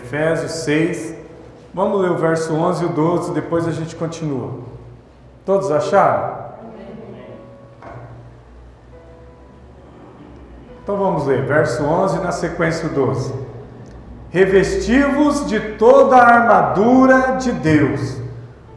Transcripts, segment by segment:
Efésios 6. Vamos ler o verso 11 e o 12, depois a gente continua. Todos acharam? Então vamos ler, verso 11 na sequência o 12. Revesti-vos de toda a armadura de Deus,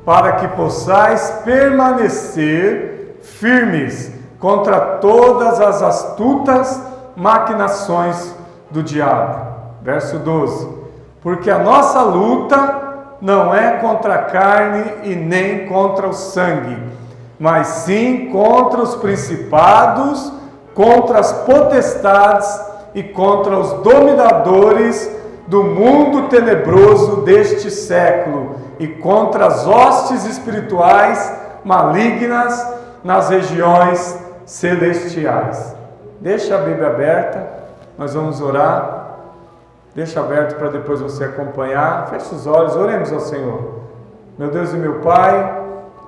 para que possais permanecer firmes contra todas as astutas maquinações do diabo. Verso 12. Porque a nossa luta não é contra a carne e nem contra o sangue, mas sim contra os principados, contra as potestades e contra os dominadores do mundo tenebroso deste século e contra as hostes espirituais malignas nas regiões celestiais. Deixa a Bíblia aberta, nós vamos orar. Deixa aberto para depois você acompanhar. Feche os olhos, oremos ao Senhor. Meu Deus e meu Pai,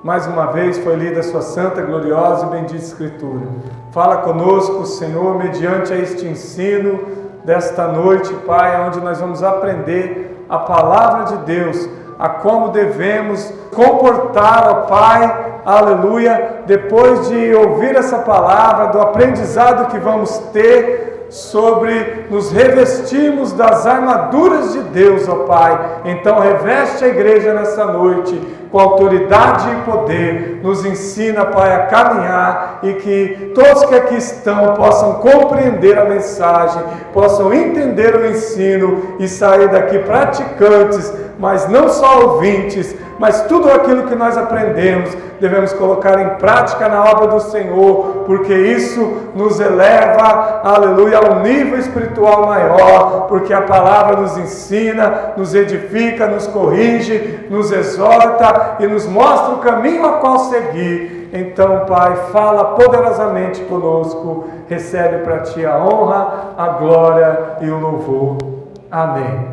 mais uma vez foi lida a sua santa, gloriosa e bendita Escritura. Fala conosco, Senhor, mediante este ensino desta noite, Pai, onde nós vamos aprender a palavra de Deus, a como devemos comportar, ó Pai, aleluia, depois de ouvir essa palavra, do aprendizado que vamos ter sobre nos revestirmos das armaduras de Deus, ó Pai. Então reveste a igreja nessa noite com autoridade e poder, nos ensina, Pai, a caminhar e que todos que aqui estão possam compreender a mensagem, possam entender o ensino e sair daqui praticantes, mas não só ouvintes, mas tudo aquilo que nós aprendemos devemos colocar em prática na obra do Senhor, porque isso nos eleva, aleluia, a um nível espiritual maior, porque a palavra nos ensina, nos edifica, nos corrige, nos exorta e nos mostra o caminho a qual seguir. Então, Pai, fala poderosamente conosco, recebe para Ti a honra, a glória e o louvor. Amém.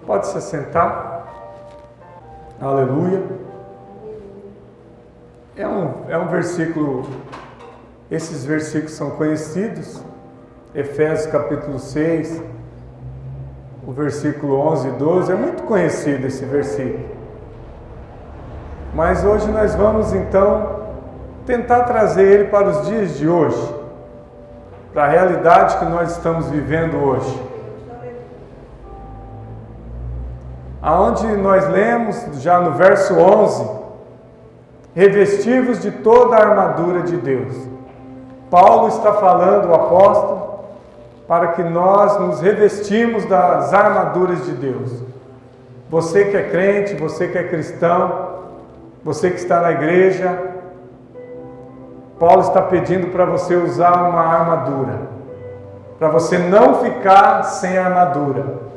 Pode se sentar. Aleluia. É um versículo, esses versículos são conhecidos. Efésios capítulo 6, o versículo 11 e 12, é muito conhecido esse versículo. Mas hoje nós vamos então tentar trazer ele para os dias de hoje, para a realidade que nós estamos vivendo hoje. Aonde nós lemos já no verso 11, revesti-vos de toda a armadura de Deus. Paulo está falando, o apóstolo, para que nós nos revestimos das armaduras de Deus. Você que é crente, você que é cristão, você que está na igreja, Paulo está pedindo para você usar uma armadura, para você não ficar sem armadura.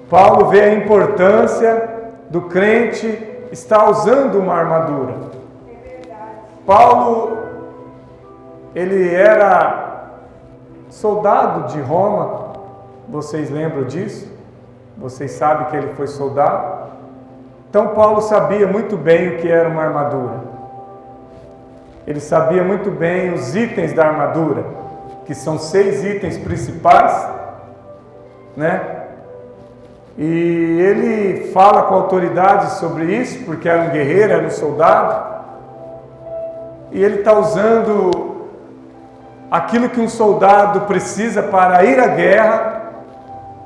Paulo vê a importância do crente estar usando uma armadura. Paulo, ele era soldado de Roma, vocês lembram disso? Vocês sabem que ele foi soldado? Então Paulo sabia muito bem o que era uma armadura. Ele sabia muito bem os itens da armadura, que são 6 itens principais, né? E ele fala com autoridade sobre isso, porque era um guerreiro, era um soldado. E ele está usando aquilo que um soldado precisa para ir à guerra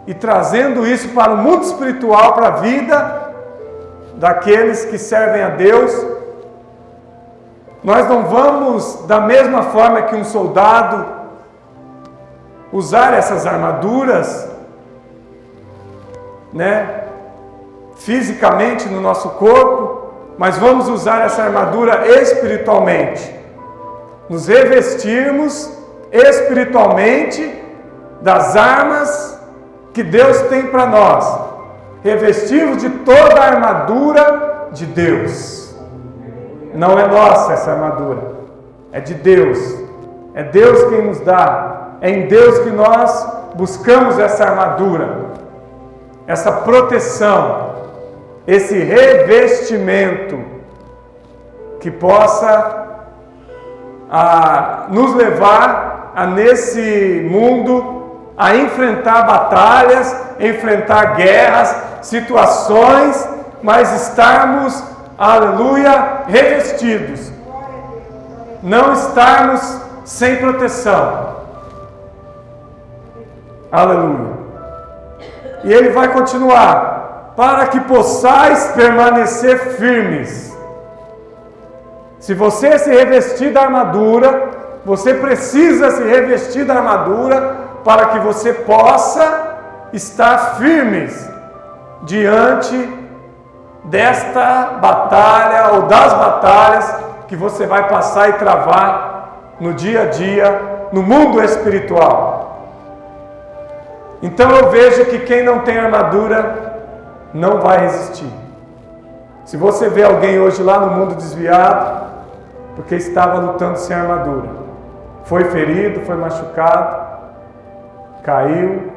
e trazendo isso para o mundo espiritual, para a vida daqueles que servem a Deus. Nós não vamos, da mesma forma que um soldado, usar essas armaduras, né, fisicamente no nosso corpo, mas vamos usar essa armadura espiritualmente, nos revestirmos espiritualmente das armas que Deus tem para nós, revestirmos de toda a armadura de Deus. Não é nossa essa armadura, é de Deus, é Deus quem nos dá, é em Deus que nós buscamos essa armadura, essa proteção, esse revestimento que possa nos levar a nesse mundo a enfrentar batalhas, enfrentar guerras, situações, mas estarmos, aleluia, revestidos. Não estarmos sem proteção. Aleluia. E ele vai continuar: para que possais permanecer firmes. Se você se revestir da armadura, você precisa se revestir da armadura para que você possa estar firmes diante desta batalha ou das batalhas que você vai passar e travar no dia a dia, no mundo espiritual. Então eu vejo que quem não tem armadura não vai resistir. Se você vê alguém hoje lá no mundo desviado, porque estava lutando sem armadura, foi ferido, foi machucado, caiu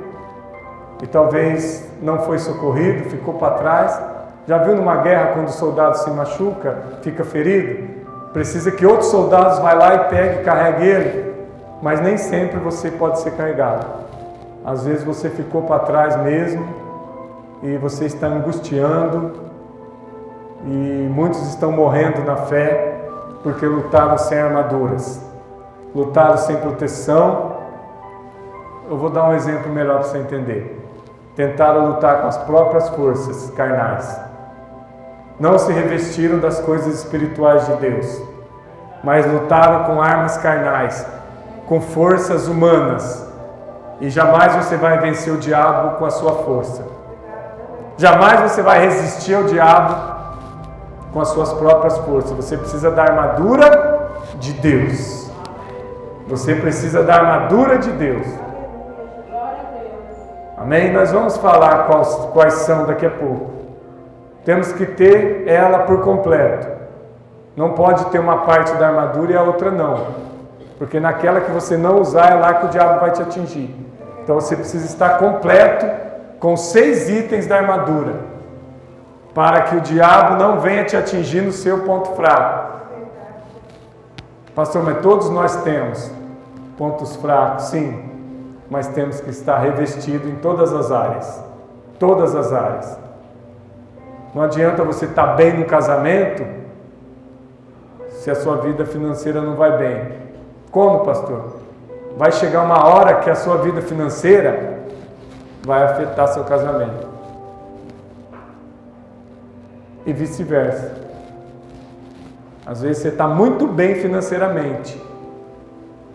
e talvez não foi socorrido, ficou para trás. Já viu numa guerra quando o soldado se machuca, fica ferido? Precisa que outros soldados vá lá e pegue e carregue ele, mas nem sempre você pode ser carregado. Às vezes você ficou para trás mesmo e você está angustiando, e muitos estão morrendo na fé porque lutaram sem armaduras, lutaram sem proteção. Eu vou dar um exemplo melhor para você entender. Tentaram lutar com as próprias forças carnais. Não se revestiram das coisas espirituais de Deus, mas lutaram com armas carnais, com forças humanas. E jamais você vai vencer o diabo com a sua força. Jamais você vai resistir ao diabo com as suas próprias forças. Você precisa da armadura de Deus. Você precisa da armadura de Deus. Amém? Nós vamos falar quais são daqui a pouco. Temos que ter ela por completo. Não pode ter uma parte da armadura e a outra não. Porque naquela que você não usar é lá que o diabo vai te atingir. Então você precisa estar completo com 6 itens da armadura, para que o diabo não venha te atingir no seu ponto fraco. Pastor, mas todos nós temos pontos fracos, sim, mas temos que estar revestido em todas as áreas. Todas as áreas. Não adianta você estar bem no casamento se a sua vida financeira não vai bem. Como, pastor? Vai chegar uma hora que a sua vida financeira vai afetar seu casamento. E vice-versa. Às vezes você está muito bem financeiramente,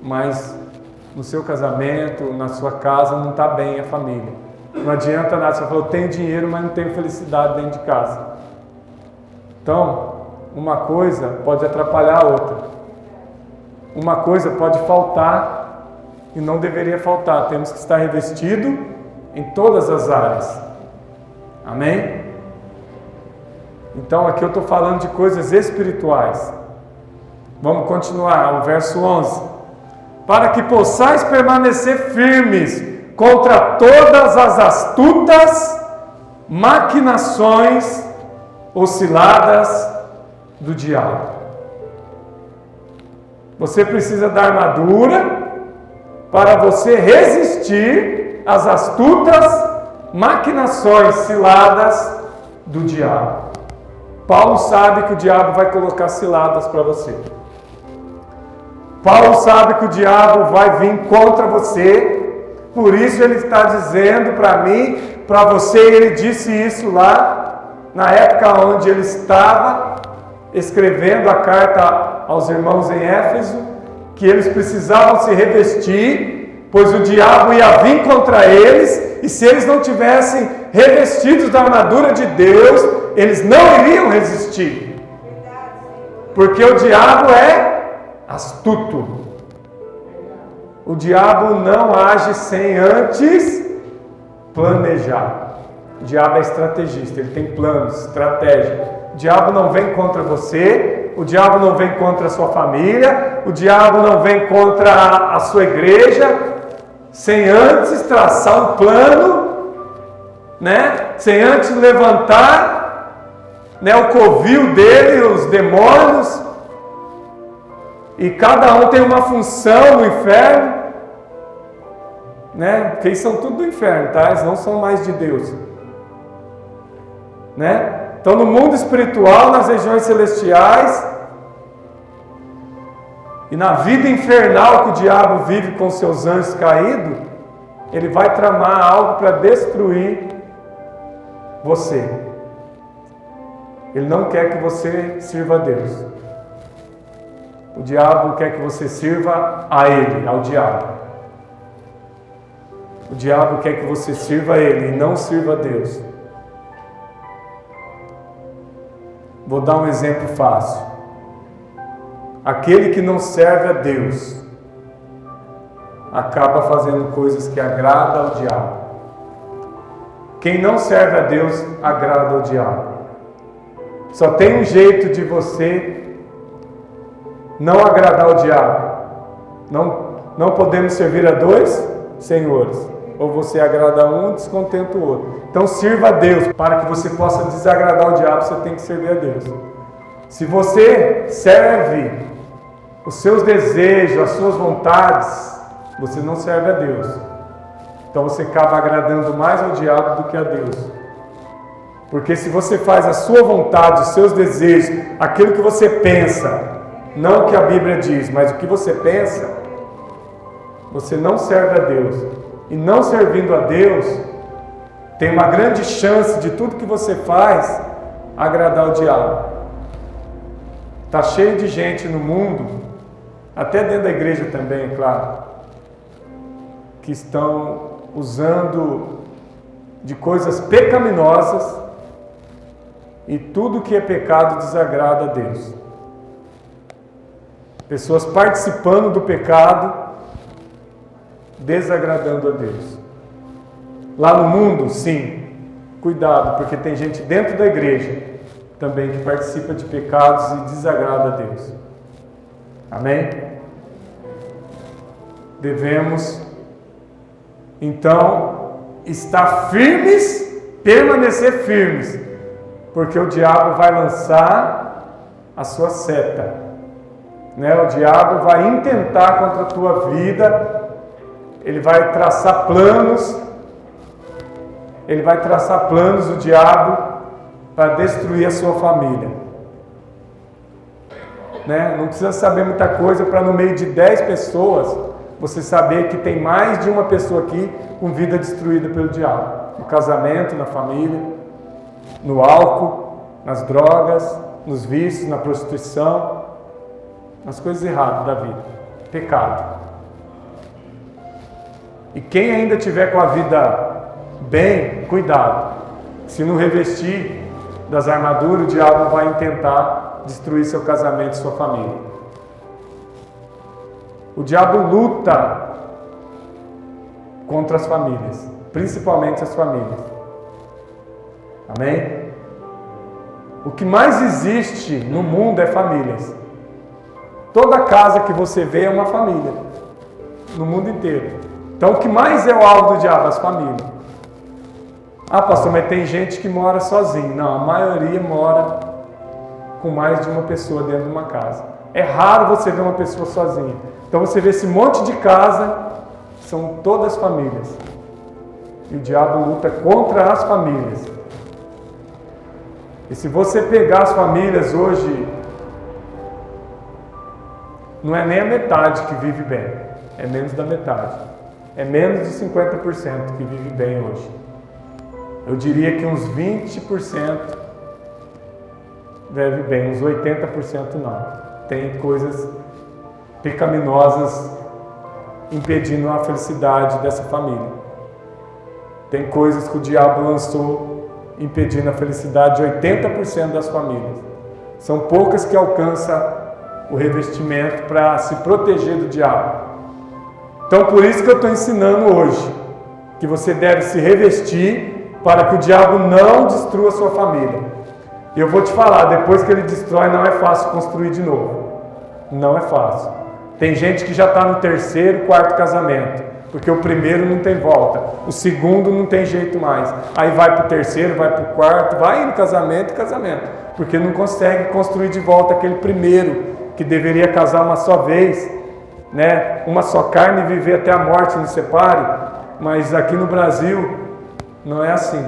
mas no seu casamento, na sua casa, não está bem a família. Não adianta nada, você falou, eu tenho dinheiro, mas não tenho felicidade dentro de casa. Então, uma coisa pode atrapalhar a outra. Uma coisa pode faltar e não deveria faltar. Temos que estar revestido em todas as áreas. Amém? Então aqui eu estou falando de coisas espirituais. Vamos continuar, o verso 11. Para que possais permanecer firmes contra todas as astutas maquinações osciladas do diabo. Você precisa da armadura para você resistir às astutas maquinações ciladas do diabo. Paulo sabe que o diabo vai colocar ciladas para você. Paulo sabe que o diabo vai vir contra você. Por isso ele está dizendo para mim, para você, ele disse isso lá na época onde ele estava escrevendo a carta aos irmãos em Éfeso, que eles precisavam se revestir, pois o diabo ia vir contra eles, e se eles não tivessem revestidos da armadura de Deus, eles não iriam resistir. Porque o diabo é astuto. O diabo não age sem antes planejar. O diabo é estrategista, ele tem planos, estratégia. O diabo não vem contra você, o diabo não vem contra a sua família, o diabo não vem contra a sua igreja, sem antes traçar um plano, né? Sem antes levantar, né, o covil dele, os demônios, e cada um tem uma função no inferno. né? Porque eles são tudo do inferno, tá? Eles não são mais de Deus, né? Então, no mundo espiritual, nas regiões celestiais e na vida infernal que o diabo vive com seus anjos caídos, ele vai tramar algo para destruir você. Ele não quer que você sirva a Deus. O diabo quer que você sirva a ele, ao diabo. O diabo quer que você sirva a ele e não sirva a Deus. Vou dar um exemplo fácil. Aquele que não serve a Deus acaba fazendo coisas que agradam ao diabo. Quem não serve a Deus agrada ao diabo. Só tem um jeito de você não agradar ao diabo. Não podemos servir a dois senhores. Ou você agrada um e descontenta o outro. Então sirva a Deus. Para que você possa desagradar o diabo, você tem que servir a Deus. Se você serve os seus desejos, as suas vontades, você não serve a Deus. Então você acaba agradando mais ao diabo do que a Deus. Porque se você faz a sua vontade, os seus desejos, aquilo que você pensa, não o que a Bíblia diz, mas o que você pensa, você não serve a Deus. E não servindo a Deus, tem uma grande chance de tudo que você faz agradar o diabo. Está cheio de gente no mundo, até dentro da igreja também, é claro, que estão usando de coisas pecaminosas e tudo que é pecado desagrada a Deus. Pessoas participando do pecado, desagradando a Deus. Lá no mundo, sim, cuidado, porque tem gente dentro da igreja também que participa de pecados e desagrada a Deus. Amém? Devemos, então, estar firmes, permanecer firmes, porque o diabo vai lançar a sua seta, né? O diabo vai intentar contra a tua vida. Ele vai traçar planos, o diabo, para destruir a sua família. Né? Não precisa saber muita coisa para no meio de 10 pessoas, você saber que tem mais de uma pessoa aqui com vida destruída pelo diabo. No casamento, na família, no álcool, nas drogas, nos vícios, na prostituição, nas coisas erradas da vida. Pecado. E quem ainda tiver com a vida bem, cuidado. Se não revestir das armaduras, o diabo vai tentar destruir seu casamento e sua família. O diabo luta contra as famílias, principalmente as famílias. Amém? O que mais existe no mundo é famílias. Toda casa que você vê é uma família, no mundo inteiro. Então, o que mais é o alvo do diabo? As famílias. Ah, pastor, mas tem gente que mora sozinho. Não, a maioria mora com mais de uma pessoa dentro de uma casa. É raro você ver uma pessoa sozinha. Então, você vê esse monte de casa, são todas famílias. E o diabo luta contra as famílias. E se você pegar as famílias hoje, não é nem a metade que vive bem. É menos da metade. É menos de 50% que vive bem hoje. Eu diria que uns 20% vive bem, uns 80% não. Tem coisas pecaminosas impedindo a felicidade dessa família. Tem coisas que o diabo lançou impedindo a felicidade de 80% das famílias. São poucas que alcançam o revestimento para se proteger do diabo. Então, por isso que eu estou ensinando hoje, que você deve se revestir para que o diabo não destrua a sua família. E eu vou te falar, depois que ele destrói, não é fácil construir de novo. Não é fácil. Tem gente que já está no 3º, 4º casamento, porque o primeiro não tem volta, o segundo não tem jeito mais. Aí vai para o 3º, vai para o 4º, vai no casamento, porque não consegue construir de volta aquele primeiro, que deveria casar uma só vez, né? Uma só carne e viver até a morte nos separe. Mas aqui no Brasil não é assim.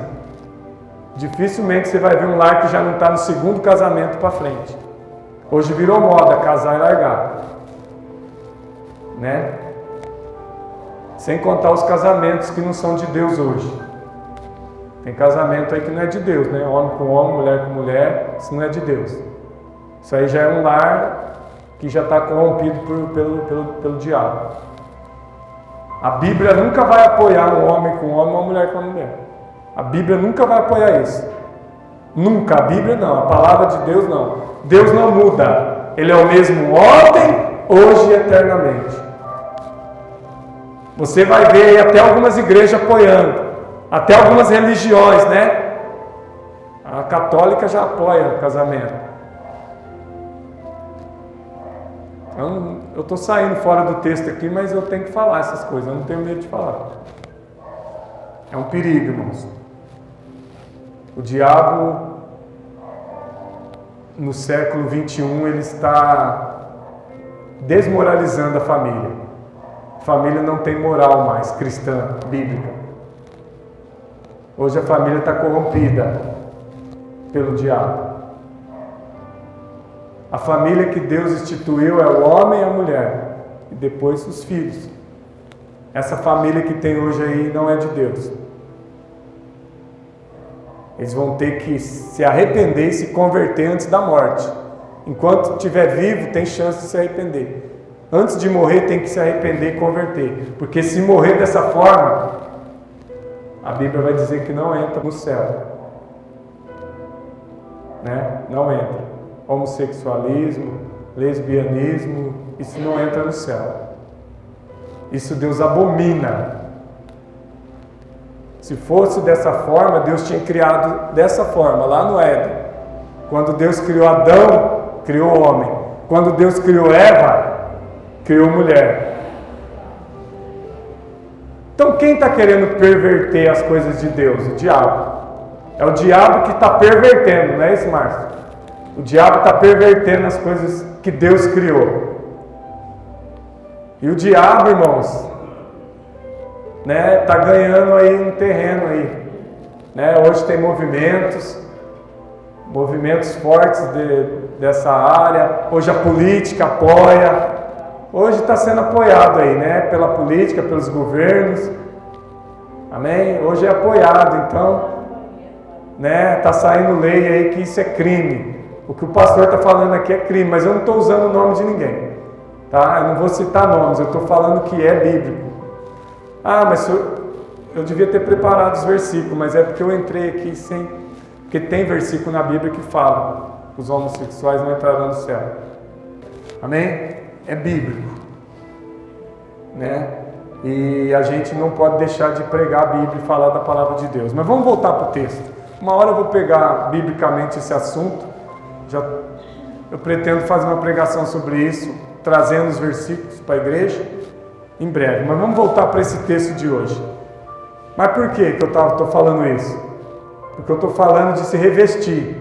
Dificilmente você vai ver um lar que já não está no segundo casamento para frente. Hoje virou moda casar e largar, né? Sem contar os casamentos que não são de Deus hoje. Tem casamento aí que não é de Deus, né? Homem com homem, mulher com mulher, isso não é de Deus. Isso aí já é um lar que já está corrompido pelo diabo. A Bíblia nunca vai apoiar um homem com homem ou uma mulher com uma mulher. A Bíblia nunca vai apoiar isso. Nunca. A Bíblia não. A palavra de Deus não. Deus não muda. Ele é o mesmo ontem, hoje e eternamente. Você vai ver aí até algumas igrejas apoiando. Até algumas religiões, né? A católica já apoia o casamento. Eu estou saindo fora do texto aqui, mas eu tenho que falar essas coisas. Eu não tenho medo de falar. É um perigo, irmãos. O diabo, no século 21, ele está desmoralizando a família. A família não tem moral mais, cristã, bíblica. Hoje a família está corrompida pelo diabo. A família que Deus instituiu é o homem e a mulher, e depois os filhos. Essa família que tem hoje aí não é de Deus. Eles vão ter que se arrepender e se converter antes da morte. Enquanto estiver vivo, tem chance de se arrepender. Antes de morrer, tem que se arrepender e converter. Porque se morrer dessa forma, a Bíblia vai dizer que não entra no céu. Né? Não entra. Homossexualismo, lesbianismo, isso não entra no céu. Isso Deus abomina. Se fosse dessa forma, Deus tinha criado dessa forma, lá no Éden. Quando Deus criou Adão, criou o homem. Quando Deus criou Eva, criou mulher. Então quem está querendo perverter as coisas de Deus? O diabo. É o diabo que está pervertendo, não é isso, Márcio? O diabo está pervertendo as coisas que Deus criou. E o diabo, irmãos, né, está ganhando aí um terreno aí. Né? Hoje tem movimentos fortes dessa área. Hoje a política apoia. Hoje está sendo apoiado aí, né? Pela política, pelos governos. Amém? Hoje é apoiado, então, né? Está saindo lei aí que isso é crime. O que o pastor está falando aqui é crime, mas eu não estou usando o nome de ninguém, tá? Eu não vou citar nomes, eu estou falando que é bíblico. Ah, mas eu devia ter preparado os versículos, mas é porque eu entrei aqui sem... Porque tem versículo na Bíblia que fala: os homossexuais não entrarão no céu. Amém? É bíblico, né? E a gente não pode deixar de pregar a Bíblia e falar da palavra de Deus. Mas vamos voltar para o texto. Uma hora eu vou pegar biblicamente esse assunto. Eu pretendo fazer uma pregação sobre isso, trazendo os versículos para a igreja, em breve. Mas vamos voltar para esse texto de hoje. Mas por que eu estou falando isso? Porque eu estou falando de se revestir,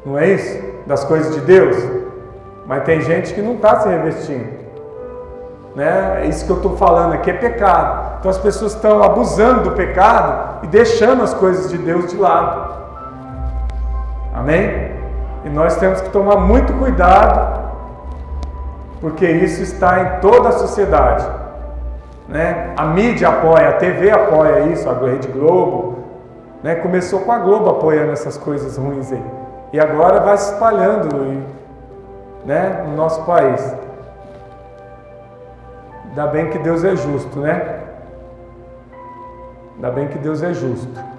não é isso? Das coisas de Deus. Mas tem gente que não está se revestindo, né? É isso que eu estou falando aqui, é pecado. Então as pessoas estão abusando do pecado e deixando as coisas de Deus de lado. Amém? E nós temos que tomar muito cuidado, porque isso está em toda a sociedade, né? A mídia apoia, a TV apoia isso, a Rede Globo, né? Começou com a Globo apoiando essas coisas ruins aí, e agora vai se espalhando, né, no nosso país. Ainda bem que Deus é justo, né? Ainda bem que Deus é justo.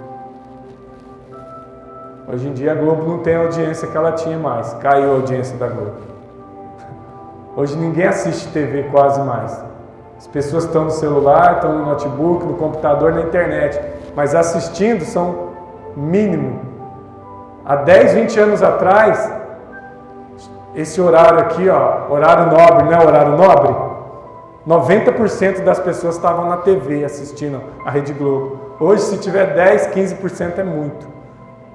Hoje em dia a Globo não tem a audiência que ela tinha mais. Caiu a audiência da Globo. Hoje ninguém assiste TV quase mais. As pessoas estão no celular, estão no notebook, no computador, na internet. Mas assistindo são mínimo. Há 10, 20 anos atrás, esse horário aqui, ó, horário nobre, não é horário nobre? 90% das pessoas estavam na TV assistindo a Rede Globo. Hoje, se tiver 10, 15% é muito.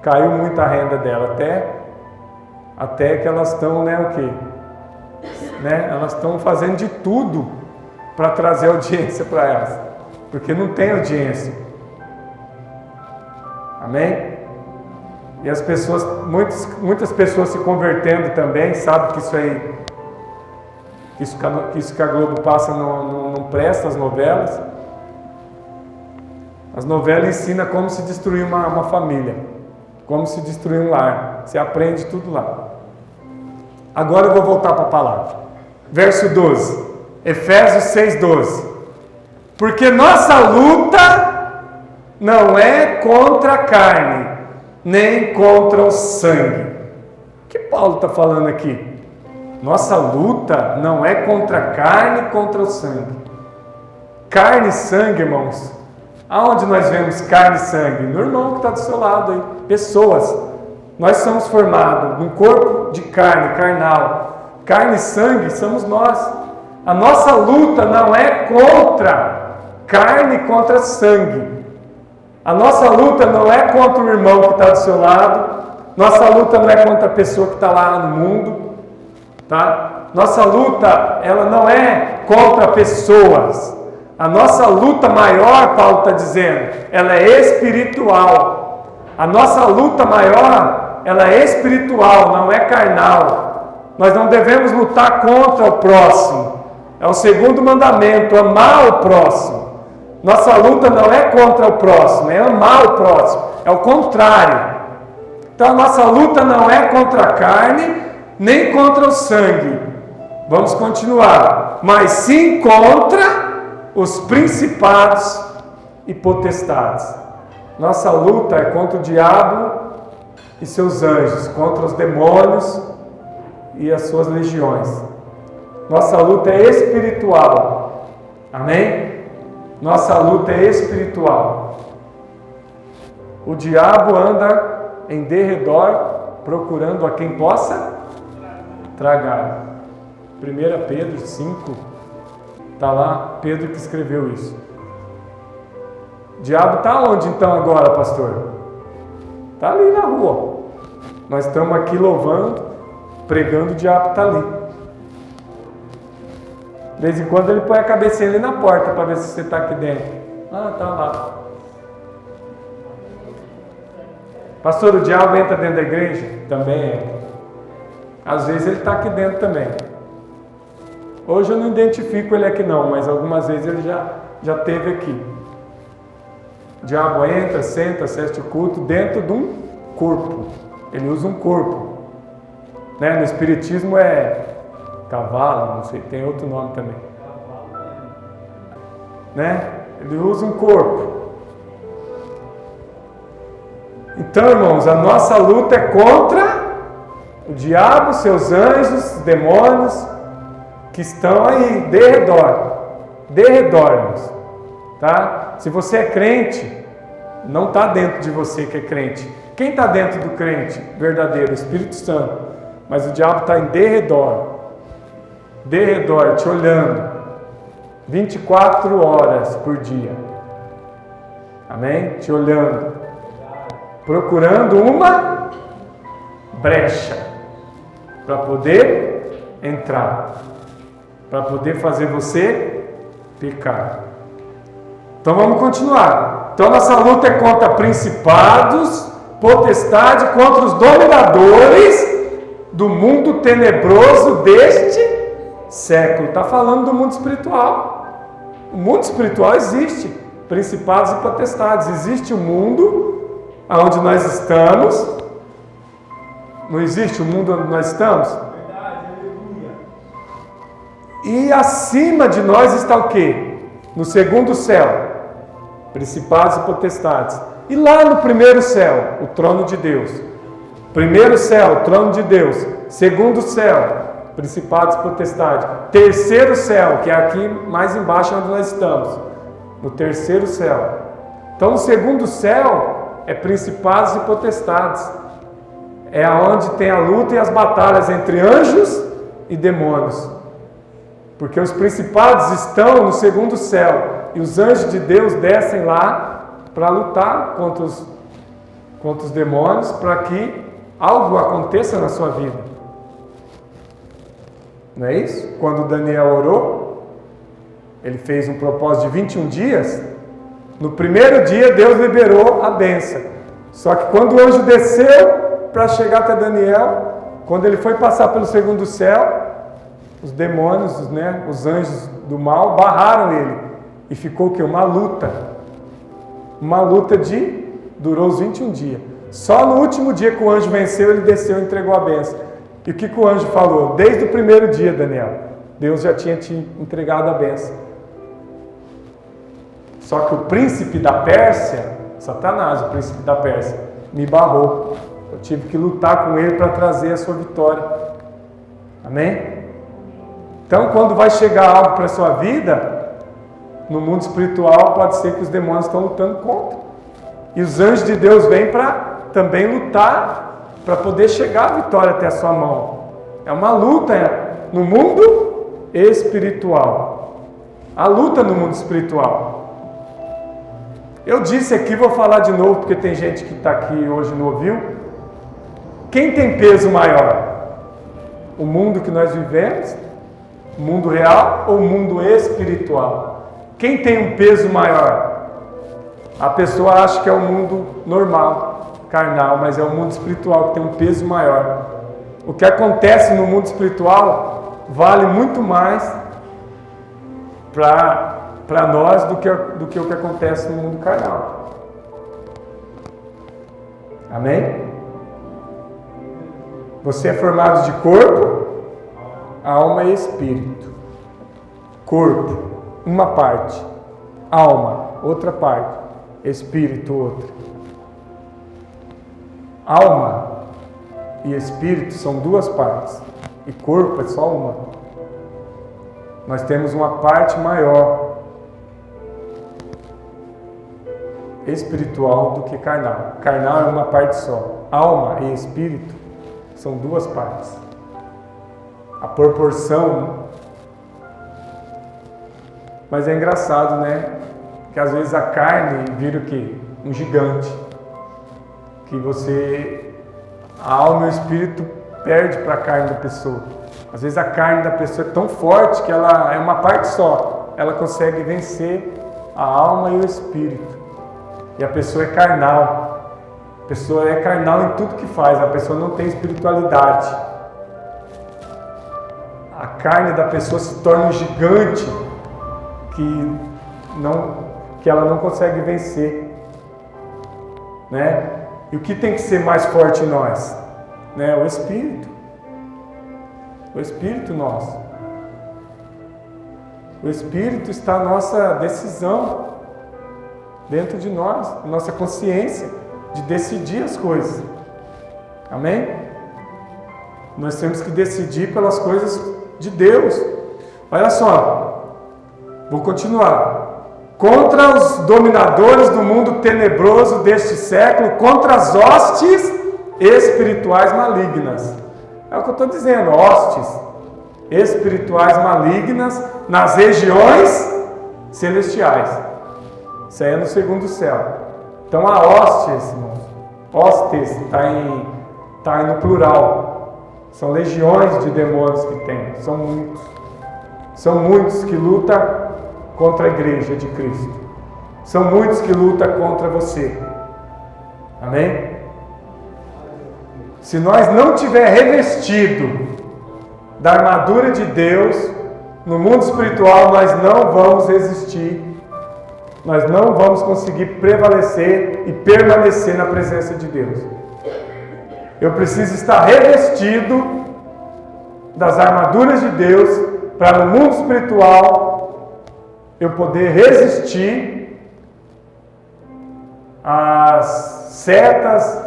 Caiu muito a renda dela, até que elas estão, né, o quê? Né? Elas estão fazendo de tudo para trazer audiência para elas. porque não tem audiência. Amém? E as pessoas, muitas pessoas se convertendo também, sabe que isso aí, isso que a Globo passa não presta, as novelas. As novelas ensinam como se destruir uma família, como se destruir um lar. Você aprende tudo lá. Agora eu vou voltar para a palavra. Verso 12, Efésios 6,12. Porque nossa luta não é contra a carne, nem contra o sangue. O que Paulo está falando aqui? Nossa luta não é contra a carne, contra o sangue. Carne e sangue, irmãos. Aonde nós vemos carne e sangue? No irmão que está do seu lado aí. Pessoas. Nós somos formados num corpo de carne, carnal. Carne e sangue somos nós. A nossa luta não é contra carne, contra sangue. A nossa luta não é contra o irmão que está do seu lado. Nossa luta não é contra a pessoa que está lá no mundo. Tá? Nossa luta, ela não é contra pessoas. A nossa luta maior, Paulo está dizendo, ela é espiritual. A nossa luta maior, ela é espiritual, não é carnal. Nós não devemos lutar contra o próximo. É o segundo mandamento, amar o próximo. Nossa luta não é contra o próximo, é amar o próximo. É o contrário. Então a nossa luta não é contra a carne, nem contra o sangue. Vamos continuar. Mas sim contra os principados e potestades. Nossa luta é contra o diabo e seus anjos, contra os demônios e as suas legiões. Nossa luta é espiritual. Amém? Nossa luta é espiritual. O diabo anda em derredor procurando a quem possa tragar. 1 Pedro 5, está lá, Pedro que escreveu isso. O diabo está onde então agora, pastor? Está ali na rua. Nós estamos aqui louvando, pregando, o diabo está ali. De vez em quando ele põe a cabecinha ali na porta para ver se você está aqui dentro. Ah, está lá. Pastor, o diabo entra dentro da igreja? Também entra. Às vezes ele está aqui dentro também. Hoje eu não identifico ele aqui não, mas algumas vezes ele já esteve aqui. O diabo entra, senta, assiste o culto dentro de um corpo. Ele usa um corpo. Né? No espiritismo é cavalo, não sei, tem outro nome também. Né? Ele usa um corpo. Então, irmãos, a nossa luta é contra o diabo, seus anjos, demônios, que estão aí, de redor, irmãos. Tá? Se você é crente, não está dentro de você que é crente. Quem está dentro do crente verdadeiro? O Espírito Santo. Mas o diabo está em derredor, te olhando, 24 horas por dia. Amém? Te olhando, procurando uma brecha para poder entrar, para poder fazer você pecar. Então vamos continuar. Então nossa luta é contra principados, potestade, contra os dominadores do mundo tenebroso deste século. Está falando do mundo espiritual. O mundo espiritual existe, principados e potestades. Existe o mundo onde nós estamos. Não existe o mundo onde nós estamos? E acima de nós está o quê? No segundo céu, principados e potestades. E lá no primeiro céu, o trono de Deus. Primeiro céu, o trono de Deus. Segundo céu, principados e potestades. Terceiro céu, que é aqui mais embaixo onde nós estamos. No terceiro céu. Então, no segundo céu, é principados e potestades. É onde tem a luta e as batalhas entre anjos e demônios. Porque os principados estão no segundo céu e os anjos de Deus descem lá para lutar contra os demônios, para que algo aconteça na sua vida. Não é isso? Quando Daniel orou, ele fez um propósito de 21 dias No primeiro dia, Deus liberou a bênção. Só que quando o anjo desceu para chegar até Daniel, quando ele foi passar pelo segundo céu, os demônios, os anjos do mal, barraram ele. E ficou o quê? Uma luta. Uma luta durou os 21 dias. Só no último dia que o anjo venceu, ele desceu e entregou a bênção. E o que o anjo falou? Desde o primeiro dia, Daniel, Deus já tinha te entregado a bênção. Só que o príncipe da Pérsia, Satanás, o príncipe da Pérsia, me barrou. Eu tive que lutar com ele para trazer a sua vitória. Amém? Então, quando vai chegar algo para a sua vida, no mundo espiritual, pode ser que os demônios estão lutando contra. E os anjos de Deus vêm para também lutar, para poder chegar a vitória até a sua mão. É uma luta no mundo espiritual. A luta no mundo espiritual. Eu disse aqui, vou falar de novo, porque tem gente que está aqui hoje e não ouviu. Quem tem peso maior? O mundo que nós vivemos, o mundo real ou o mundo espiritual? Quem tem um peso maior? A pessoa acha que é o mundo normal, carnal, mas é o mundo espiritual que tem um peso maior. O que acontece no mundo espiritual vale muito mais para nós do que o que acontece no mundo carnal. Amém? Você é formado de corpo, alma e espírito. Corpo, uma parte. Alma, outra parte. Espírito, outra. Alma e espírito são duas partes. E corpo é só uma. Nós temos uma parte maior espiritual do que carnal. Carnal é uma parte só. Alma e espírito são duas partes. A proporção. Mas é engraçado, né? Que às vezes a carne vira o quê? Um gigante. Que a alma e o espírito perde para a carne da pessoa. Às vezes a carne da pessoa é tão forte que ela é uma parte só. Ela consegue vencer a alma e o espírito. E a pessoa é carnal. A pessoa é carnal em tudo que faz. A pessoa não tem espiritualidade. A carne da pessoa se torna um gigante que ela não consegue vencer. Né? E o que tem que ser mais forte em nós? Né? O Espírito. O Espírito nosso. O Espírito está a nossa decisão dentro de nós, nossa consciência de decidir as coisas. Amém? Nós temos que decidir pelas coisas de Deus. Olha só, vou continuar. Contra os dominadores do mundo tenebroso deste século, contra as hostes espirituais malignas. É o que eu estou dizendo, hostes espirituais malignas nas regiões celestiais. Isso aí é no segundo céu. Então a hostes, irmãos, hostes está aí no plural. São legiões de demônios que tem, são muitos. São muitos que lutam contra a igreja de Cristo. São muitos que lutam contra você. Amém? Se nós não tiver revestido da armadura de Deus, no mundo espiritual nós não vamos resistir. Nós não vamos conseguir prevalecer e permanecer na presença de Deus. Eu preciso estar revestido das armaduras de Deus para no mundo espiritual eu poder resistir às setas,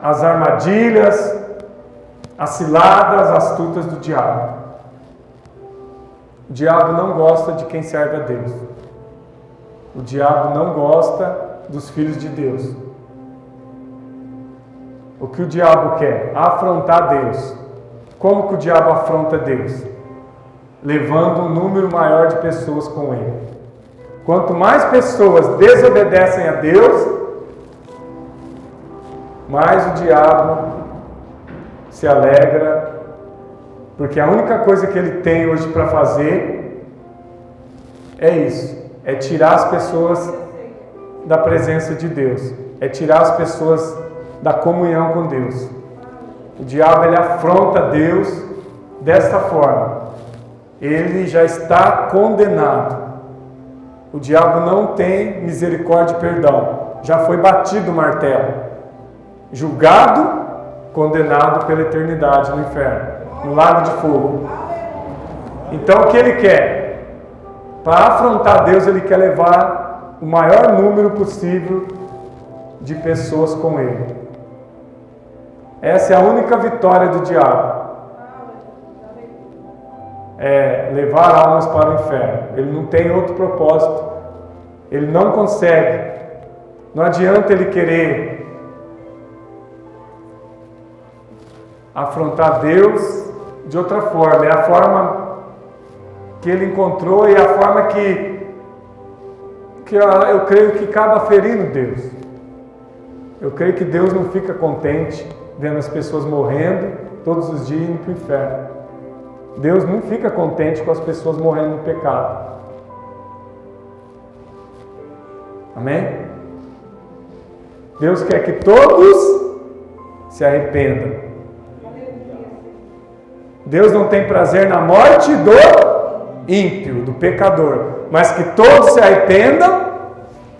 às armadilhas, às ciladas astutas do diabo. O diabo não gosta de quem serve a Deus. O diabo não gosta dos filhos de Deus. O que o diabo quer? Afrontar Deus. Como que o diabo afronta Deus? Levando um número maior de pessoas com ele. Quanto mais pessoas desobedecem a Deus, mais o diabo se alegra, porque a única coisa que ele tem hoje para fazer é isso, é tirar as pessoas da presença de Deus, é tirar as pessoas da comunhão com Deus. O diabo, ele afronta Deus desta forma. Ele já está condenado. O diabo não tem misericórdia e perdão. Já foi batido o martelo. Julgado, condenado pela eternidade no inferno, no lago de fogo. Então o que ele quer? Para afrontar Deus, ele quer levar o maior número possível de pessoas com ele. Essa é a única vitória do diabo. É levar almas para o inferno. Ele não tem outro propósito. Ele não consegue. Não adianta ele querer afrontar Deus de outra forma. É a forma que ele encontrou e é a forma que eu creio que acaba ferindo Deus. Eu creio que Deus não fica contente vendo as pessoas morrendo todos os dias indo para o inferno. Deus não fica contente com as pessoas morrendo no pecado. Amém? Deus quer que todos se arrependam. Deus não tem prazer na morte do ímpio, do pecador, mas que todos se arrependam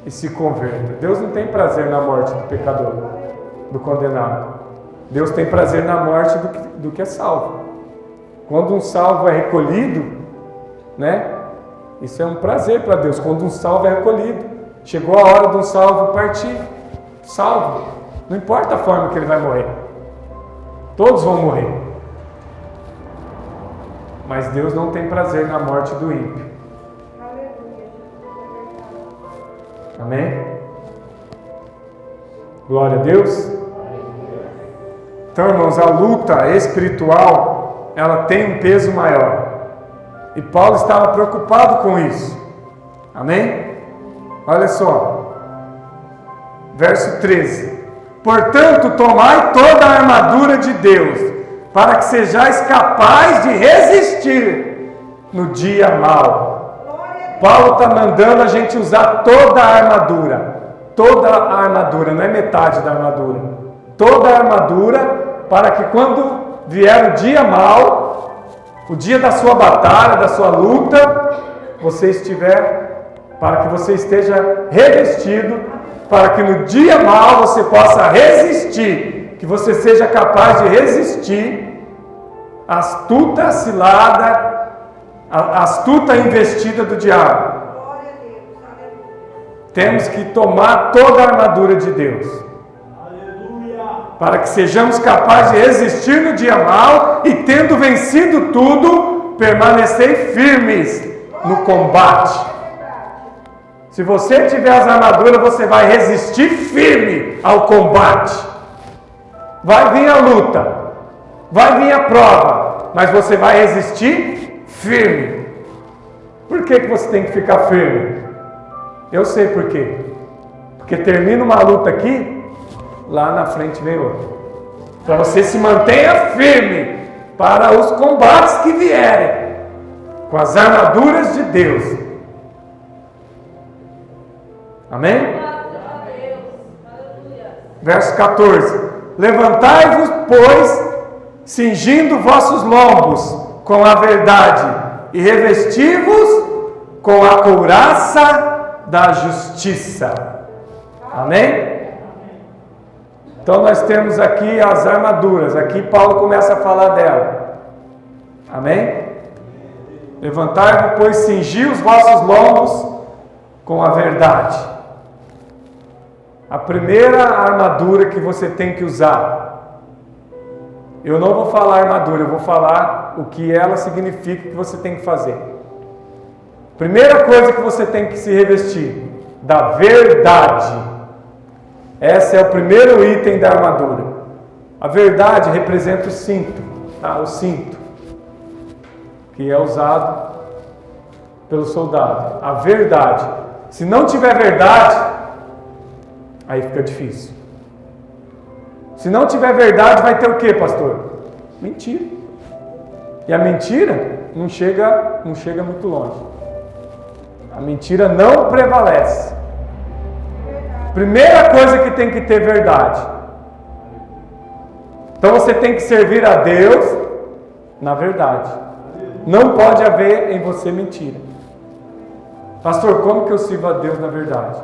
e se convertam. Deus não tem prazer na morte do pecador, do condenado. Deus tem prazer na morte do que é salvo. Quando um salvo é recolhido, né? Isso é um prazer para Deus. Quando um salvo é recolhido, chegou a hora de um salvo partir. Salvo. Não importa a forma que ele vai morrer. Todos vão morrer. Mas Deus não tem prazer na morte do ímpio. Amém? Glória a Deus. Então, irmãos, a luta espiritual, ela tem um peso maior. E Paulo estava preocupado com isso. Amém? Olha só. Verso 13. Portanto, tomai toda a armadura de Deus, para que sejais capaz de resistir no dia mau. Paulo está mandando a gente usar toda a armadura. Toda a armadura, não é metade da armadura. Toda a armadura, para que quando vier o dia mau, o dia da sua batalha, da sua luta, para que você esteja revestido, para que no dia mau você possa resistir, que você seja capaz de resistir à astuta cilada, à astuta investida do diabo. Temos que tomar toda a armadura de Deus, para que sejamos capazes de resistir no dia mau e, tendo vencido tudo, permanecer firmes no combate. Se você tiver as armaduras, você vai resistir firme ao combate. Vai vir a luta, vai vir a prova, mas você vai resistir firme. Por que você tem que ficar firme? Eu sei por quê. Porque termina uma luta aqui, lá na frente vem outra. Para você se mantenha firme para os combates que vierem, com as armaduras de Deus. Amém? Verso 14. Levantai-vos, pois, cingindo vossos lombos com a verdade, e revesti-vos com a couraça da justiça. Amém? Então nós temos aqui as armaduras. Aqui Paulo começa a falar dela. Amém? Levantai-vos, pois, cingi os vossos lombos com a verdade. A primeira armadura que você tem que usar. Eu não vou falar armadura, eu vou falar o que ela significa, o que você tem que fazer. Primeira coisa que você tem que se revestir, da verdade. Esse é o primeiro item da armadura. A verdade representa o cinto, tá? O cinto, que é usado pelo soldado. A verdade. Se não tiver verdade, aí fica difícil. Se não tiver verdade, vai ter o que, pastor? Mentira. E a mentira não chega muito longe. A mentira não prevalece. Primeira coisa que tem que ter verdade. Então você tem que servir a Deus na verdade. Não pode haver em você mentira. Pastor, como que eu sirvo a Deus na verdade?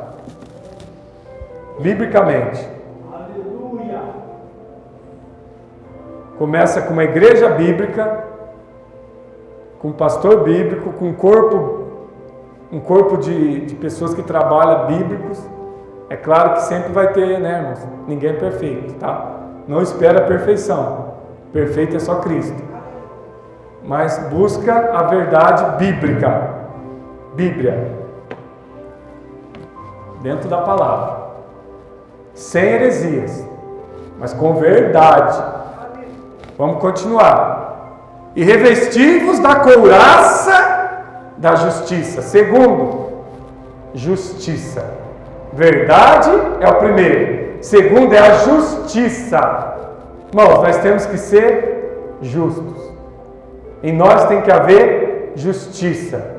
Biblicamente. Aleluia. Começa com uma igreja bíblica, com um pastor bíblico, com um corpo de pessoas que trabalham bíblicos. É claro que sempre vai ter, né, irmãos? Ninguém é perfeito, tá? Não espera a perfeição. Perfeito é só Cristo. Mas busca a verdade bíblica. Bíblia. Dentro da palavra. Sem heresias. Mas com verdade. Vamos continuar. E revesti-vos da couraça da justiça. Segundo, justiça. Verdade é o primeiro. Segundo é a justiça. Irmãos, nós temos que ser justos. Em nós tem que haver justiça.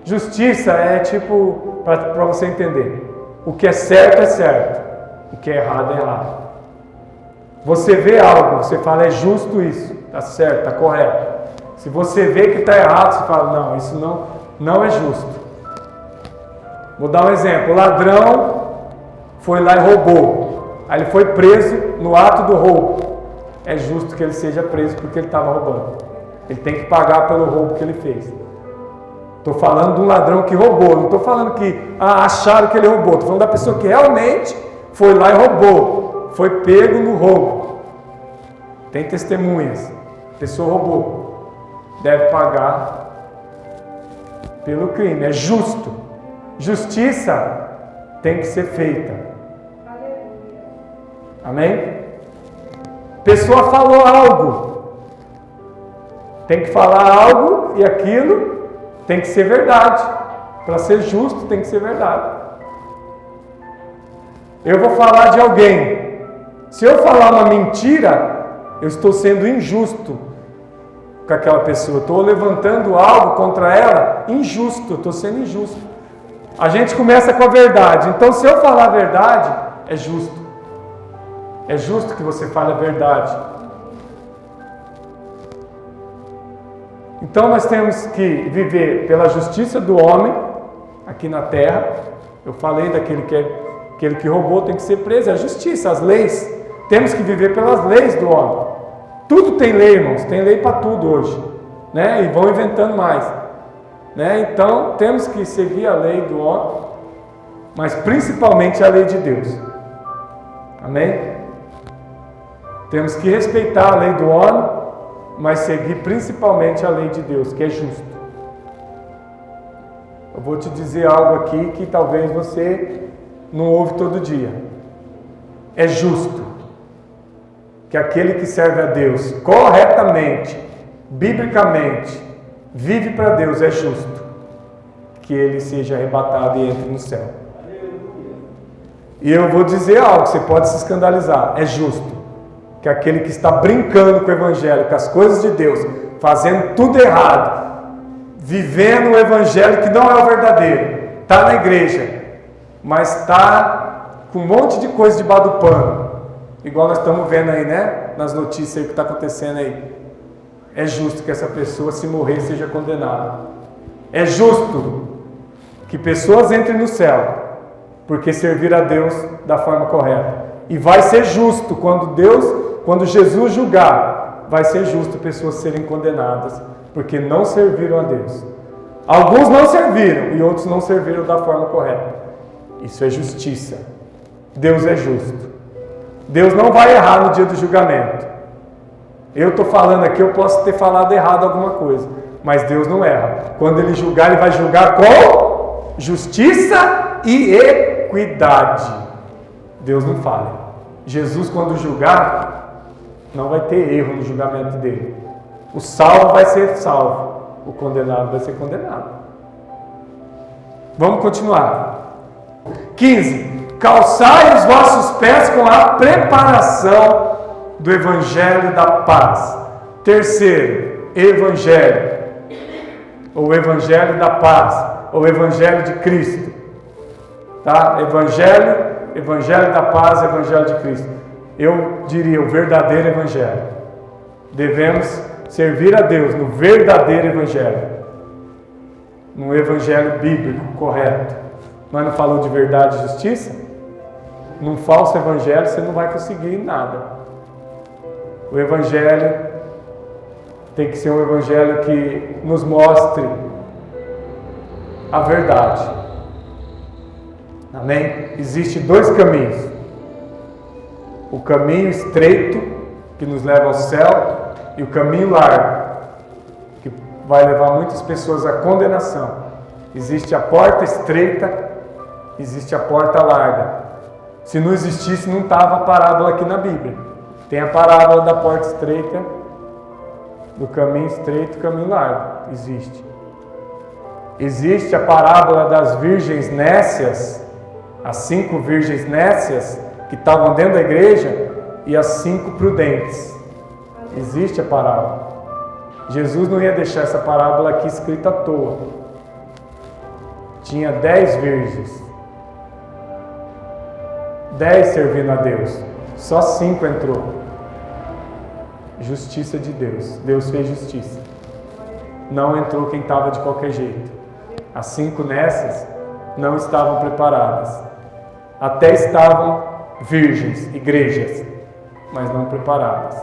Justiça é tipo, para você entender, o que é certo, o que é errado. Você vê algo, você fala, é justo isso, está certo, está correto. Se você vê que está errado, você fala, não, isso não é justo. Vou dar um exemplo, o ladrão foi lá e roubou, aí ele foi preso no ato do roubo. É justo que ele seja preso porque ele estava roubando. Ele tem que pagar pelo roubo que ele fez. Estou falando de um ladrão que roubou, não estou falando que acharam que ele roubou, estou falando da pessoa que realmente foi lá e roubou, foi pego no roubo. Tem testemunhas, a pessoa roubou, deve pagar pelo crime, é justo. Justiça tem que ser feita. Amém? Pessoa falou algo, tem que falar algo e aquilo tem que ser verdade. Para ser justo tem que ser verdade. Eu vou falar de alguém. Se eu falar uma mentira, eu estou sendo injusto com aquela pessoa. Estou levantando algo contra ela injusto. Eu estou sendo injusto. A gente começa com a verdade. Então, se eu falar a verdade, é justo. É justo que você fale a verdade. Então nós temos que viver pela justiça do homem aqui na terra. Eu falei daquele que roubou tem que ser preso, é a justiça, as leis. Temos que viver pelas leis do homem. Tudo tem lei, irmãos, tem lei para tudo hoje, né? E vão inventando mais, né? Então temos que seguir a lei do homem, mas principalmente a lei de Deus. Amém? Temos que respeitar a lei do homem, mas seguir principalmente a lei de Deus, que é justo. Eu vou te dizer algo aqui que talvez você não ouve todo dia. É justo que aquele que serve a Deus corretamente, biblicamente, vive para Deus, é justo que ele seja arrebatado e entre no céu. E eu vou dizer algo, você pode se escandalizar, é justo que aquele que está brincando com o Evangelho, com as coisas de Deus, fazendo tudo errado, vivendo o Evangelho que não é o verdadeiro, está na igreja, mas está com um monte de coisa debaixo do pano, igual nós estamos vendo aí, né? Nas notícias aí que está acontecendo aí. É justo que essa pessoa, se morrer, seja condenada. É justo que pessoas entrem no céu, porque servir a Deus da forma correta. E vai ser justo quando Jesus julgar, vai ser justo pessoas serem condenadas, porque não serviram a Deus. Alguns não serviram e outros não serviram da forma correta. Isso é justiça. Deus é justo. Deus não vai errar no dia do julgamento. Eu estou falando aqui, eu posso ter falado errado alguma coisa, mas Deus não erra. Quando Ele julgar, Ele vai julgar com justiça e equidade. Deus não falha. Jesus, quando julgar, não vai ter erro no julgamento dele. O salvo vai ser salvo, o condenado vai ser condenado. Vamos continuar. 15. Calçai os vossos pés com a preparação do Evangelho da paz. Terceiro, Evangelho, ou Evangelho da paz, ou Evangelho de Cristo. Tá? Evangelho da paz, Evangelho de Cristo. Eu diria o verdadeiro Evangelho. Devemos servir a Deus no verdadeiro Evangelho. No Evangelho bíblico correto. Mas não falou de verdade e justiça? Num falso Evangelho você não vai conseguir nada. O Evangelho tem que ser um Evangelho que nos mostre a verdade. Amém? Existem dois caminhos. O caminho estreito, que nos leva ao céu, e o caminho largo, que vai levar muitas pessoas à condenação. Existe a porta estreita, existe a porta larga. Se não existisse, não estava a parábola aqui na Bíblia. Tem a parábola da porta estreita, do caminho estreito e caminho largo. Existe. Existe a parábola das virgens nécias, as 5 virgens nécias que estavam dentro da igreja e as 5 prudentes. Existe a parábola. Jesus não ia deixar essa parábola aqui escrita à toa. Tinha 10 virgens, 10 servindo a Deus, só 5 entrou. Justiça de Deus. Deus fez justiça. Não entrou quem estava de qualquer jeito. As 5 nécias não estavam preparadas. Até estavam virgens, igrejas, mas não preparadas.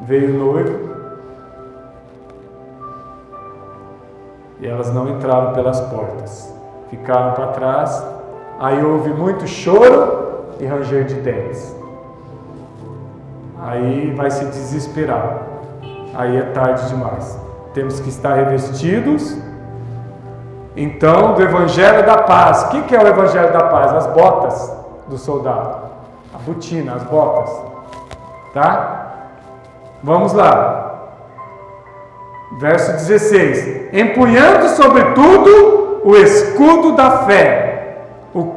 Veio o noivo e elas não entraram pelas portas. Ficaram para trás. Aí houve muito choro e ranger de dentes. Aí vai se desesperar. Aí é tarde demais. Temos que estar revestidos, então, do Evangelho da Paz. O que é o Evangelho da Paz? As botas do soldado. A botina, as botas. Tá? Vamos lá. Verso 16. Empunhando sobretudo o escudo da fé, com o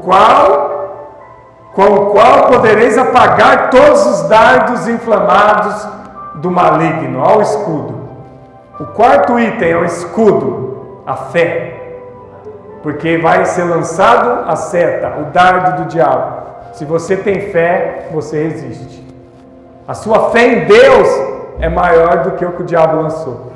qual podereis apagar todos os dardos inflamados do maligno. Olha o escudo. O quarto item é o escudo, a fé. Porque vai ser lançado a seta, o dardo do diabo. Se você tem fé, você resiste. A sua fé em Deus é maior do que o que o diabo lançou.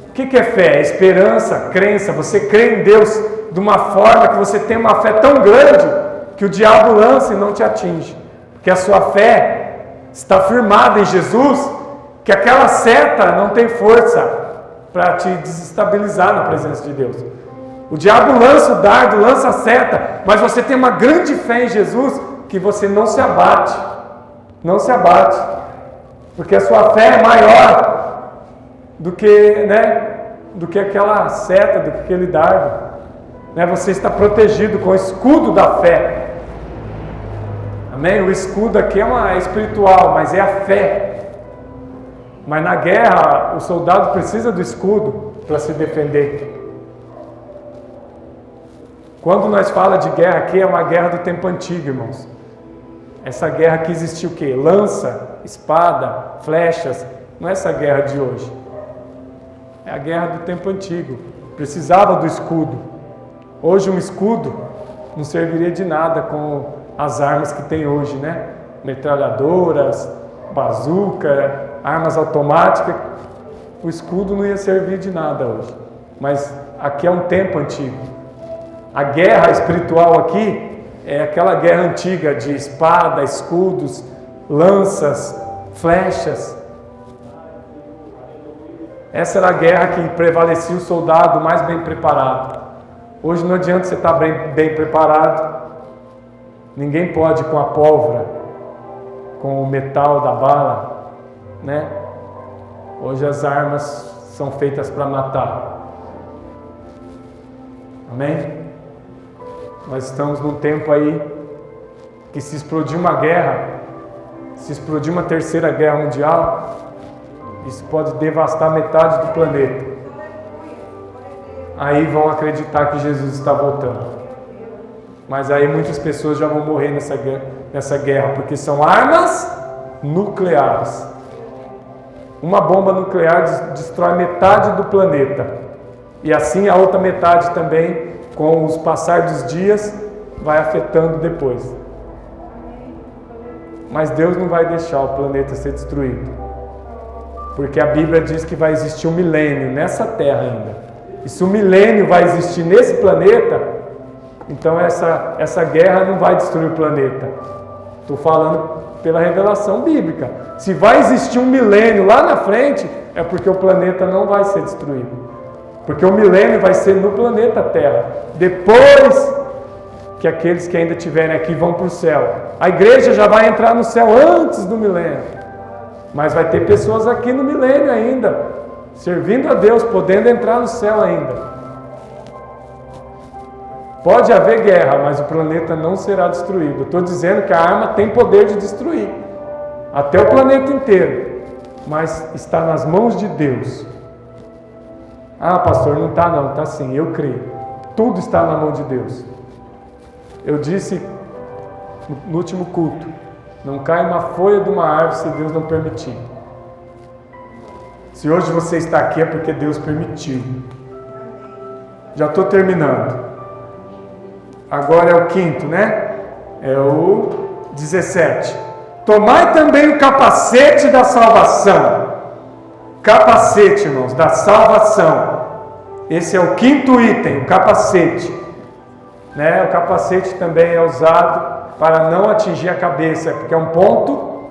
O que é fé? É esperança, crença. Você crê em Deus de uma forma que você tem uma fé tão grande que o diabo lança e não te atinge. Porque a sua fé está firmada em Jesus, que aquela seta não tem força para te desestabilizar na presença de Deus. O diabo lança o dardo, lança a seta, mas você tem uma grande fé em Jesus que você não se abate. Não se abate. Porque a sua fé é maior do que aquela seta, do que aquele dardo. Você está protegido com o escudo da fé. Amém? O escudo aqui é espiritual, mas é a fé. Mas na guerra, o soldado precisa do escudo para se defender. Quando nós falamos de guerra aqui, é uma guerra do tempo antigo, irmãos. Essa guerra que existiu o quê? Lança, espada, flechas. Não é essa guerra de hoje. É a guerra do tempo antigo. Precisava do escudo. Hoje um escudo não serviria de nada com as armas que tem hoje, né? Metralhadoras, bazuca, armas automáticas. O escudo não ia servir de nada hoje. Mas aqui é um tempo antigo. A guerra espiritual aqui é aquela guerra antiga de espada, escudos, lanças, flechas. Essa era a guerra que prevalecia o soldado mais bem preparado. Hoje não adianta você estar bem preparado. Ninguém pode com a pólvora, com o metal da bala, né? Hoje as armas são feitas para matar. Amém? Nós estamos num tempo aí que se explodir uma guerra, se explodir uma terceira guerra mundial, isso pode devastar metade do planeta. Aí vão acreditar que Jesus está voltando. Mas aí muitas pessoas já vão morrer nessa guerra, porque são armas nucleares. Uma bomba nuclear destrói metade do planeta. E assim a outra metade também, com os passar dos dias, vai afetando depois. Mas Deus não vai deixar o planeta ser destruído. Porque a Bíblia diz que vai existir um milênio nessa terra ainda. E se o milênio vai existir nesse planeta, então essa guerra não vai destruir o planeta. Estou falando pela revelação bíblica. Se vai existir um milênio lá na frente, é porque o planeta não vai ser destruído. Porque o milênio vai ser no planeta Terra. Depois que aqueles que ainda estiverem aqui vão para o céu. A igreja já vai entrar no céu antes do milênio. Mas vai ter pessoas aqui no milênio ainda, servindo a Deus, podendo entrar no céu ainda. Pode haver guerra, mas o planeta não será destruído. Eu estou dizendo que a arma tem poder de destruir. Até o planeta inteiro. Mas está nas mãos de Deus. Ah, pastor, não está não, está sim, eu creio. Tudo está na mão de Deus. Eu disse no último culto, não cai uma folha de uma árvore se Deus não permitir. Se hoje você está aqui é porque Deus permitiu. Já estou terminando. Agora é o quinto, né? É o 17. Tomai também o capacete da salvação. Capacete, irmãos, da salvação. Esse é o quinto item, o capacete. Né? O capacete também é usado para não atingir a cabeça, porque é um ponto.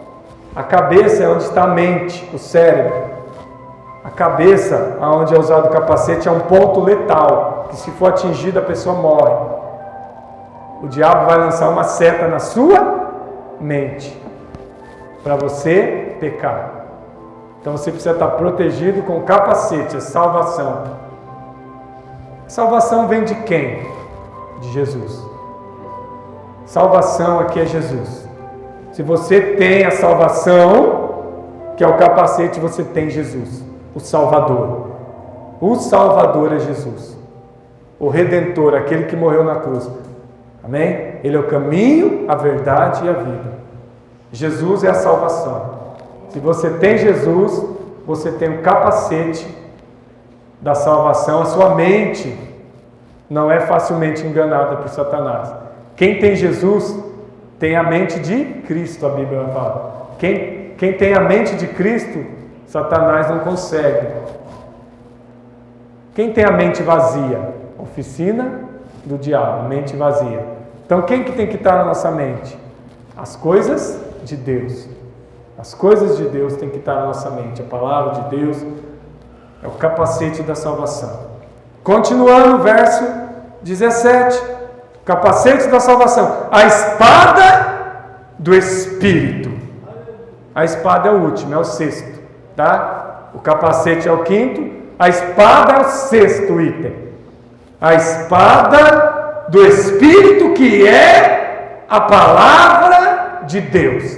A cabeça é onde está a mente, o cérebro. A cabeça, onde é usado o capacete, é um ponto letal, que se for atingido a pessoa morre. O diabo vai lançar uma seta na sua mente, para você pecar. Então você precisa estar protegido com o capacete, a salvação. Salvação vem de quem? De Jesus. Salvação aqui é Jesus. Se você tem a salvação, que é o capacete, você tem Jesus, o Salvador. O Salvador é Jesus, o Redentor, aquele que morreu na cruz. Amém? Ele é o caminho, a verdade e a vida. Jesus é a salvação. Se você tem Jesus, você tem o capacete da salvação. A sua mente não é facilmente enganada por Satanás. Quem tem Jesus tem a mente de Cristo, a Bíblia fala. Quem tem a mente de Cristo, Satanás não consegue. Quem tem a mente vazia? Oficina do diabo, mente vazia. Então quem que tem que estar na nossa mente? As coisas de Deus. As coisas de Deus têm que estar na nossa mente. A palavra de Deus é o capacete da salvação. Continuando o verso 17. Capacete da salvação. A espada do Espírito. A espada é o último, é o sexto. Tá? O capacete é o quinto. A espada é o sexto item. A espada do Espírito, que é a palavra de Deus.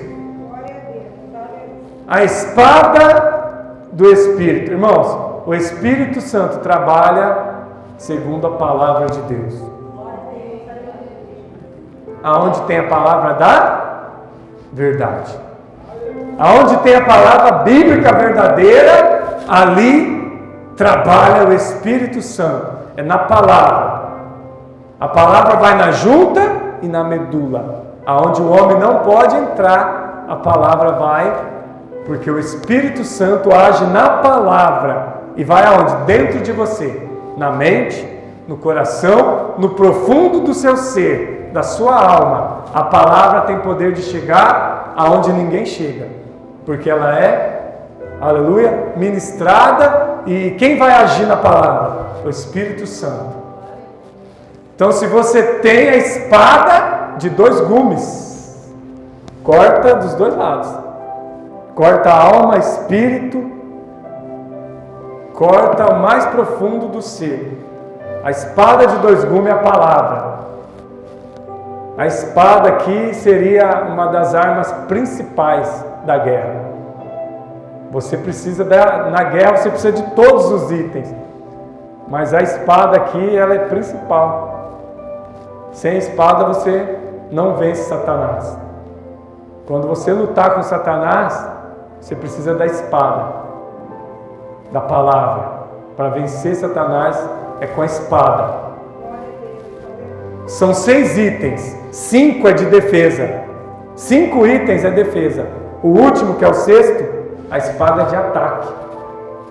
A espada do Espírito. Irmãos, o Espírito Santo trabalha segundo a palavra de Deus. Aonde tem a palavra da verdade. Aonde tem a palavra bíblica verdadeira, ali trabalha o Espírito Santo. É na palavra. A palavra vai na junta e na medula. Aonde o homem não pode entrar, a palavra vai, porque o Espírito Santo age na palavra. E vai aonde? Dentro de você. Na mente, no coração, no profundo do seu ser, da sua alma. A palavra tem poder de chegar aonde ninguém chega. Porque ela é, aleluia, ministrada. E quem vai agir na palavra? O Espírito Santo. Então, se você tem a espada de 2 gumes, corta dos 2 lados. Corta a alma, espírito, corta o mais profundo do ser. A espada de 2 gumes é a palavra. A espada aqui seria uma das armas principais da guerra. Você precisa, na guerra você precisa de todos os itens. Mas a espada aqui, ela é principal. Sem espada você não vence Satanás. Quando você lutar com Satanás, você precisa da espada, da palavra. para vencer Satanás é com a espada. São 6 itens, 5 é de defesa. 5 itens é defesa. O último, que é o 6º, a espada é de ataque.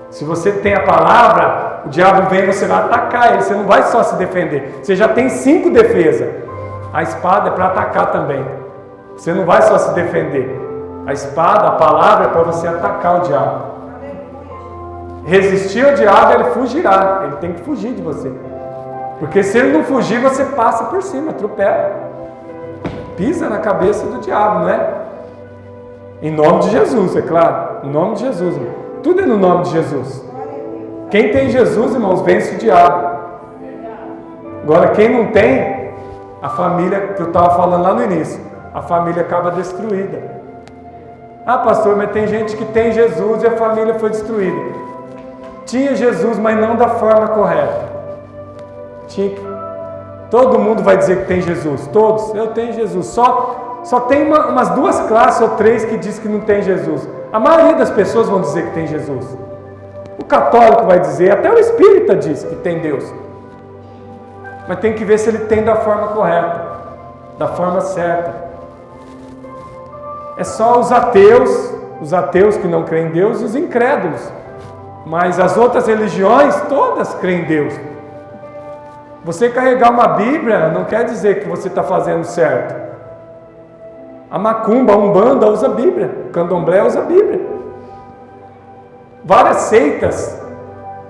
Se você tem a palavra, o diabo vem e você vai atacar ele, você não vai só se defender. Você já tem 5 defesas. A espada é para atacar também. Você não vai só se defender. A espada, a palavra é para você atacar o diabo. Resistir ao diabo, ele fugirá. Ele tem que fugir de você. Porque se ele não fugir, você passa por cima, atropela. Pisa na cabeça do diabo, não é? Em nome de Jesus, é claro. Em nome de Jesus, irmão. Tudo é no nome de Jesus. Quem tem Jesus, irmãos, vence o diabo. Agora, quem não tem, a família, que eu estava falando lá no início, a família acaba destruída. Ah, pastor, mas tem gente que tem Jesus e a família foi destruída. Tinha Jesus, mas não da forma correta. Todo mundo vai dizer que tem Jesus. Todos, eu tenho Jesus. Só tem umas 2 classes ou 3 que diz que não tem Jesus. A maioria das pessoas vão dizer que tem Jesus. O católico vai dizer, até o espírita diz que tem Deus. Mas tem que ver se ele tem da forma correta, da forma certa. É só os ateus que não creem em Deus e os incrédulos. Mas as outras religiões, todas creem em Deus. Você carregar uma Bíblia não quer dizer que você está fazendo certo. A macumba, a umbanda usa a Bíblia, o candomblé usa a Bíblia. Várias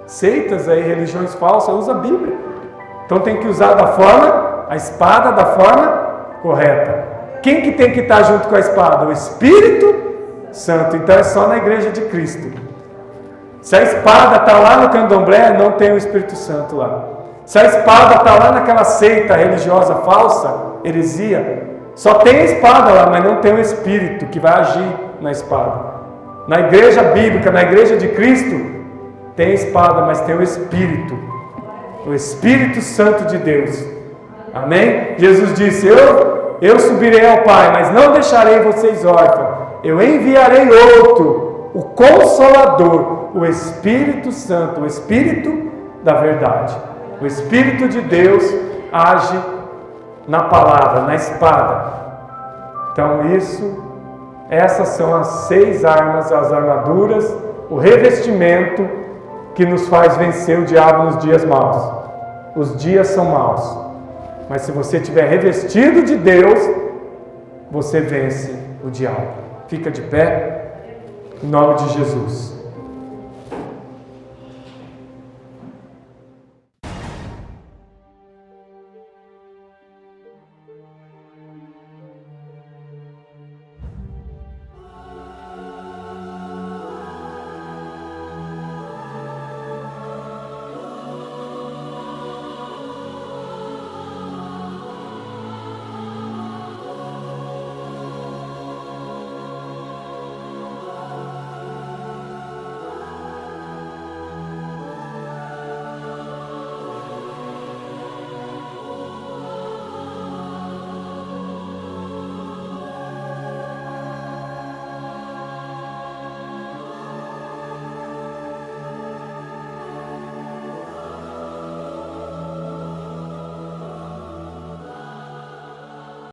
seitas aí, religiões falsas, usam a Bíblia. Então tem que usar a espada da forma correta. Quem que tem que estar junto com a espada? O Espírito Santo. Então é só na igreja de Cristo. Se a espada está lá no candomblé, não tem o Espírito Santo lá. Se a espada está lá naquela seita religiosa falsa, heresia, só tem a espada lá, mas não tem o Espírito que vai agir na espada. Na igreja bíblica, na igreja de Cristo, tem a espada, mas tem o Espírito Santo de Deus. Amém? Jesus disse, eu subirei ao Pai, mas não deixarei vocês órfãos. Eu enviarei outro, o Consolador, o Espírito Santo, o Espírito da verdade. O Espírito de Deus age na palavra, na espada. Então essas são as 6 armas, as armaduras, o revestimento que nos faz vencer o diabo nos dias maus. Os dias são maus, mas se você estiver revestido de Deus, você vence o diabo. Fica de pé, em nome de Jesus.